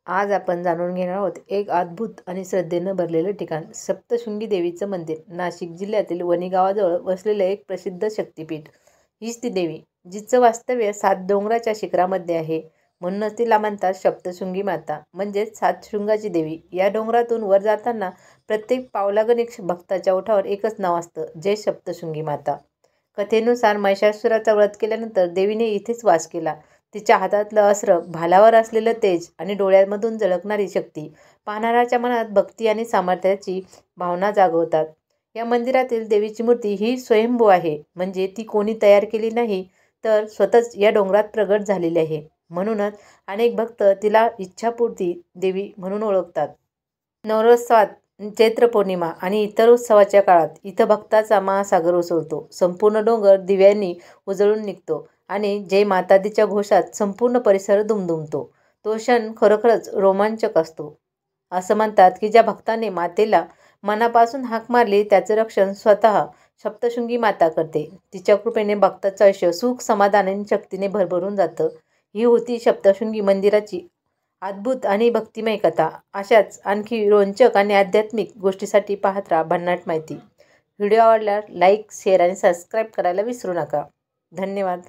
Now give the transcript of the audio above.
आज आपण जाणून घेणार आहोत एक अद्भुत आणि श्रद्धेनं भरलेलं ठिकाण, सप्तशृंगी देवीचं मंदिर. नाशिक जिल्ह्यातील वणी गावाजवळ वसलेलं एक प्रसिद्ध शक्तिपीठ. हीच ती देवी जिचं वास्तव्य 7 डोंगराच्या शिखरामध्ये आहे. म्हणूनच तिला म्हणतात सप्तशृंगी माता, म्हणजेच 7 शृंगाची देवी. या डोंगरातून वर जाताना प्रत्येक पावलागणिक भक्ताच्या ओठावर एकच नाव असतं, जय सप्तशृंगी माता. कथेनुसार महिषासुराचा वध केल्यानंतर देवीने इथेच वास केला. तिच्या हातातलं अस्त्र, भालावर असलेलं तेज आणि डोळ्यांमधून झळकणारी शक्ती पाहणाऱ्याच्या मनात भक्ती आणि सामर्थ्याची भावना जागवतात. या मंदिरातील देवीची मूर्ती ही स्वयंभू आहे, म्हणजे ती कोणी तयार केली नाही, तर स्वतःच या डोंगरात प्रगट झालेली आहे. म्हणूनच अनेक भक्त तिला इच्छापूर्ती देवी म्हणून ओळखतात. नवरोत्सवात, चैत्र पौर्णिमा आणि इतर उत्सवाच्या काळात इथं भक्ताचा महासागर उसळतो. संपूर्ण डोंगर दिव्यांनी उजळून निघतो आणि जय मातादीच्या घोषात संपूर्ण परिसर दुमदुमतो. तो क्षण खरोखरच रोमांचक असतो. असं म्हणतात की ज्या भक्ताने मातेला मनापासून हाक मारली त्याचं रक्षण स्वतः सप्तशृंगी माता करते. तिच्या कृपेने भक्ताचं आयुष्य सुख, समाधान आणि शक्तीने भरभरून जातं. ही होती सप्तशृंगी मंदिराची अद्भुत आणि भक्तिमय कथा. अशाच आणखी रोचक आणि आध्यात्मिक गोष्टीसाठी पाहत राहा भन्नाट माहिती. व्हिडिओ आवडल्यास लाईक, शेअर आणि सबस्क्राईब करायला विसरू नका. धन्यवाद.